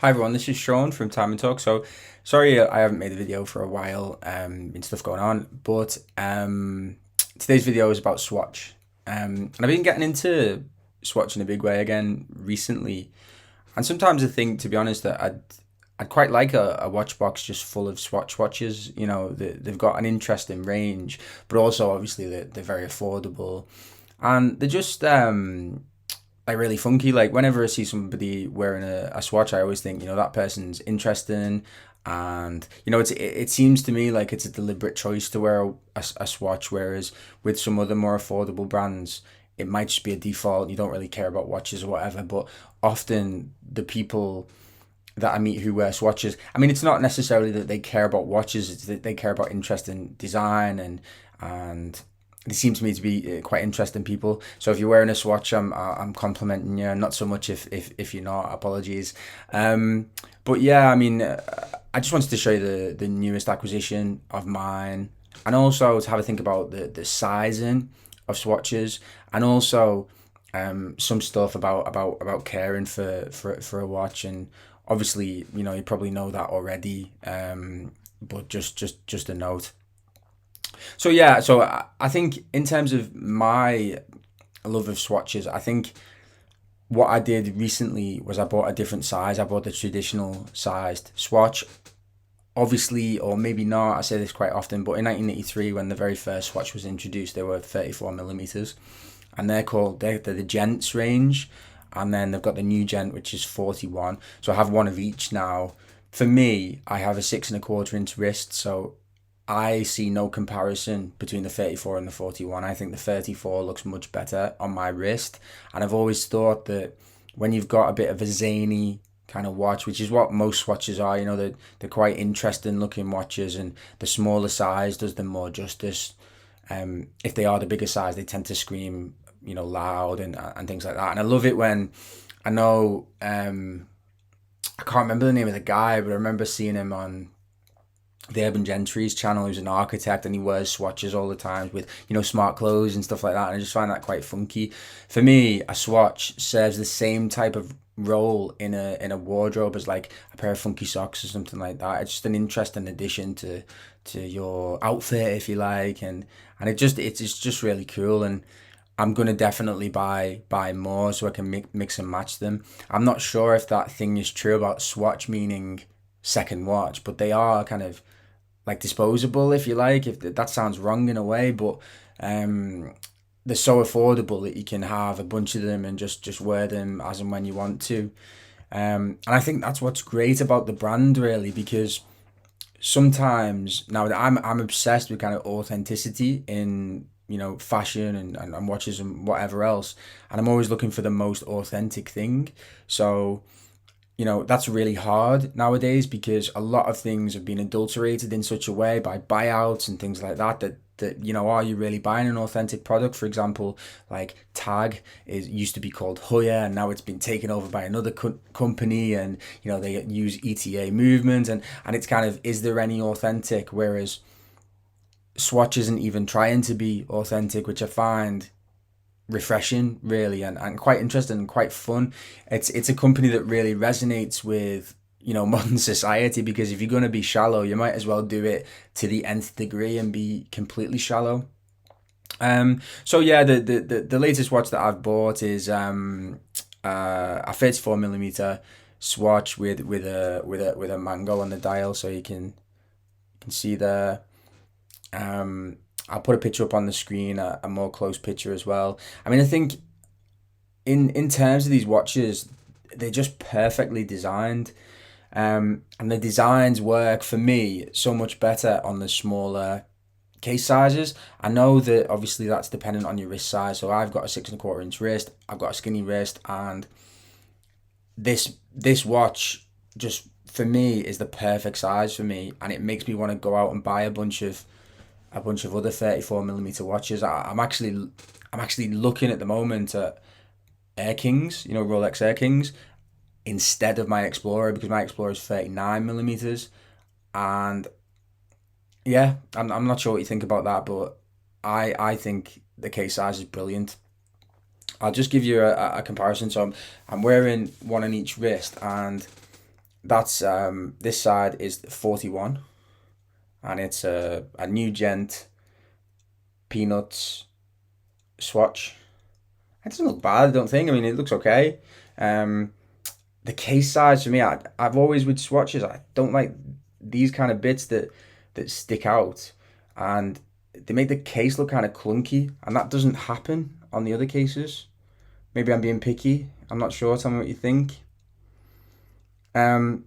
Hi everyone, this is Sean from Time and Talk. So, sorry I haven't made a video for a while, been stuff going on, but today's video is about Swatch. And I've been getting into Swatch in a big way again recently. And sometimes I think, to be honest, that I'd quite like a watch box just full of Swatch watches. You know, they've got an interesting range, but also obviously they're very affordable, and they're just like really funky. Like whenever I see somebody wearing a Swatch, I always think, that person's interesting, and it seems to me like it's a deliberate choice to wear a Swatch, whereas with some other more affordable brands, it might just be a default. You don't really care about watches or whatever, but often the people that I meet who wear Swatches, I mean, it's not necessarily that they care about watches; it's that they care about interesting design and they seem to me to be quite interesting people. So if you're wearing a Swatch, I'm complimenting you. Not so much if you're not. Apologies. But yeah, I mean, I just wanted to show you the newest acquisition of mine, and also to have a think about the sizing of Swatches, and also some stuff about caring for a watch. And obviously, you probably know that already. But just a note. So yeah, so I think in terms of my love of swatches, I think what I did recently was I bought a different size. I bought the traditional sized swatch. Obviously, or maybe not, I say this quite often, but in 1983, when the very first swatch was introduced, they were 34 millimeters, and they're the gents range, and then they've got the new gent, which is 41. So I have one of each now. For me, I have a 6.25 inch wrist, so I see no comparison between the 34 and the 41. I think the 34 looks much better on my wrist. And I've always thought that when you've got a bit of a zany kind of watch, which is what most watches are, they're quite interesting looking watches, and the smaller size does them more justice. If they are the bigger size, they tend to scream, loud and things like that. And I love it when I know, I can't remember the name of the guy, but I remember seeing him on the Urban Gentry's channel. He's an architect and he wears swatches all the time with smart clothes and stuff like that. And I just find that quite funky. For me, a swatch serves the same type of role in a wardrobe as like a pair of funky socks or something like that. It's just an interesting addition to your outfit, if you like, and it's just really cool. And I'm gonna definitely buy more so I can mix and match them. I'm not sure if that thing is true about swatch meaning second watch, but they are kind of like disposable, if you like. If that sounds wrong in a way, but um, they're so affordable that you can have a bunch of them and just wear them as and when you want to. And I think that's what's great about the brand, really, because sometimes now that I'm obsessed with kind of authenticity in fashion and watches and whatever else, and I'm always looking for the most authentic thing. So that's really hard nowadays because a lot of things have been adulterated in such a way by buyouts and things like that are you really buying an authentic product? For example, like Tag is used to be called Hoya, and now it's been taken over by another company, and they use ETA movement, and it's kind of, is there any authentic? Whereas Swatch isn't even trying to be authentic, which I find refreshing, really, and quite interesting and quite fun. It's a company that really resonates with modern society, because if you're going to be shallow, you might as well do it to the nth degree and be completely shallow. So yeah, the latest watch that I've bought is a 34 millimeter swatch with a mango on the dial, so you can see there. I'll put a picture up on the screen, a more close picture as well. I mean, I think in terms of these watches, they're just perfectly designed, and the designs work for me so much better on the smaller case sizes. I know that obviously that's dependent on your wrist size. So I've got a 6.25 inch wrist. I've got a skinny wrist, and this watch just for me is the perfect size for me, and it makes me want to go out and buy a bunch of other 34 millimeter watches. I'm actually looking at the moment at Air Kings, Rolex Air Kings, instead of my Explorer, because my Explorer is 39 millimeters. And yeah, I'm not sure what you think about that, but I think the case size is brilliant. I'll just give you a comparison. So I'm wearing one on each wrist, and That's this side is 41, and it's a Nugent Peanuts Swatch. It doesn't look bad, I don't think. I mean, it looks okay. Um, the case size for me, I've always with swatches, I don't like these kind of bits that stick out, and they make the case look kind of clunky, and that doesn't happen on the other cases. Maybe I'm being picky. I'm not sure. Tell me what you think. Um,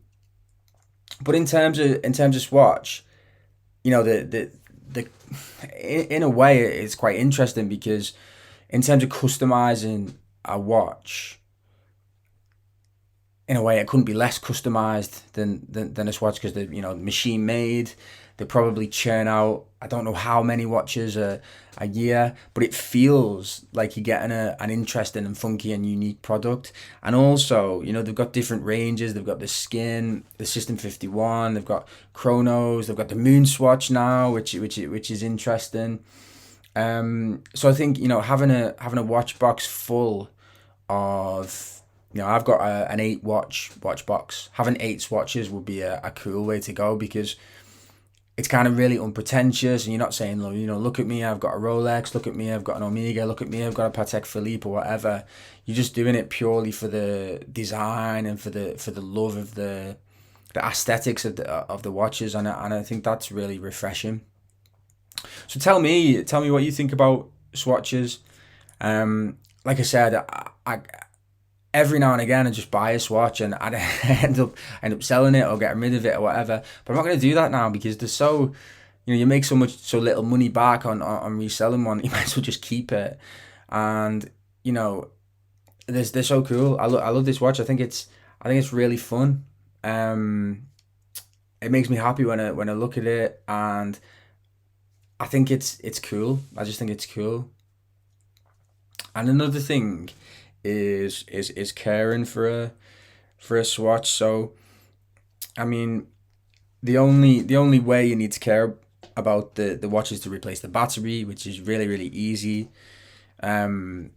but in terms of swatch, you know the in a way it's quite interesting because in terms of customizing a watch, in a way, it couldn't be less customized than a Swatch because they're machine made. They probably churn out I don't know how many watches a year, but it feels like you're getting an interesting and funky and unique product. And also, they've got different ranges. They've got the Skin, the System 51. They've got Chronos. They've got the Moon Swatch now, which is interesting. So I think having a watch box full of I've got an 8 watch box. Having 8 swatches would be a cool way to go because it's kind of really unpretentious, and you're not saying, look at me, I've got a Rolex, look at me, I've got an Omega, look at me, I've got a Patek Philippe or whatever. You're just doing it purely for the design and for the love of the aesthetics of the watches, and I think that's really refreshing. So tell me what you think about swatches. Like I said, I every now and again I just buy a swatch and I end up selling it or getting rid of it or whatever. But I'm not going to do that now because they're so you make so little money back on reselling one. You might as well just keep it. And you know they're so cool. I love this watch. I think it's really fun. Um, it makes me happy when I look at it, and I think it's cool. I just think it's cool. And another thing is caring for a swatch. So I mean, the only way you need to care about the watch is to replace the battery, which is really easy. Um,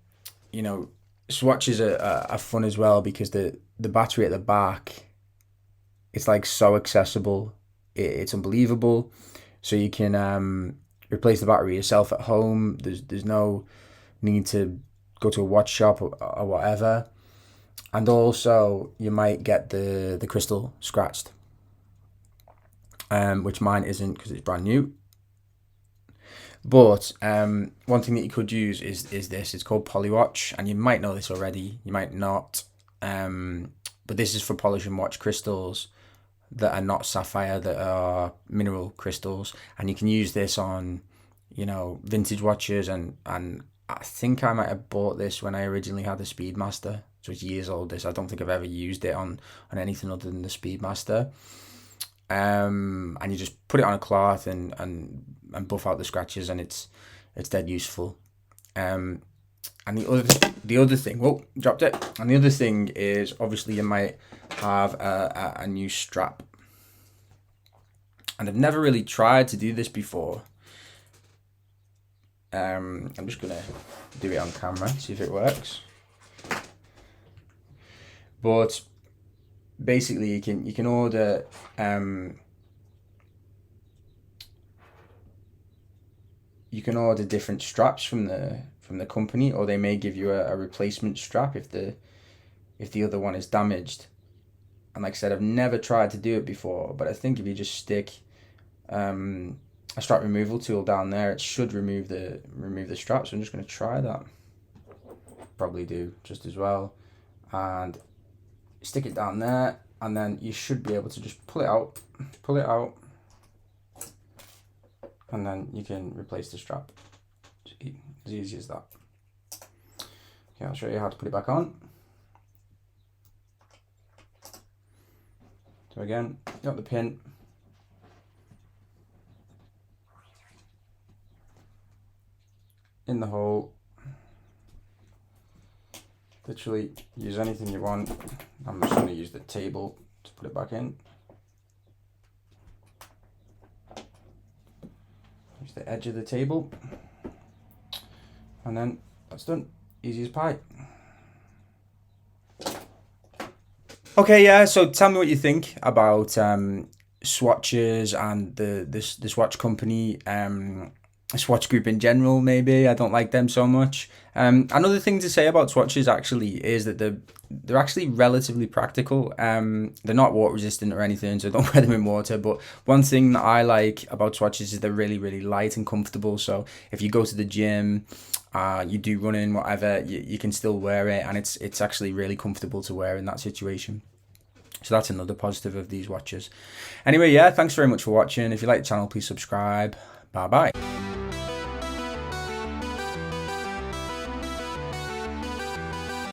you know, Swatches are fun as well because the battery at the back, it's like so accessible. It's unbelievable. So you can replace the battery yourself at home. There's no need to go to a watch shop or whatever. And also, you might get the crystal scratched, which mine isn't because it's brand new. But one thing that you could use is this. It's called Polywatch, and you might know this already. You might not. But this is for polishing watch crystals that are not sapphire, that are mineral crystals, and you can use this on, vintage watches. And I think I might have bought this when I originally had the Speedmaster. So it's years old. This I don't think I've ever used it on anything other than the Speedmaster. And you just put it on a cloth and buff out the scratches, and it's dead useful. Um, and the other thing, whoa, dropped it. And the other thing is obviously you might have a new strap, and I've never really tried to do this before. I'm just gonna do it on camera, see if it works. But basically, you can order different straps from the company, or they may give you a replacement strap if the other one is damaged. And like I said, I've never tried to do it before, but I think if you just stick a strap removal tool down there, it should remove the strap. So I'm just going to try that. Probably do just as well. And stick it down there, and then you should be able to just pull it out, and then you can replace the strap. As easy as that. Okay, I'll show you how to put it back on. So again, got the pin. In the hole. Literally use anything you want. I'm just going to use the table to put it back in. Use the edge of the table. And then that's done. Easy as pie. Okay, yeah. So tell me what you think about swatches and the Swatch company, Swatch Group in general. Maybe I don't like them so much. Another thing to say about swatches actually is that they're actually relatively practical. They're not water resistant or anything, so don't wear them in water. But one thing that I like about swatches is they're really, really light and comfortable. So if you go to the gym, you do running, whatever, you can still wear it, and it's actually really comfortable to wear in that situation. So that's another positive of these watches. Anyway, yeah, thanks very much for watching. If you like the channel, please subscribe. Bye bye.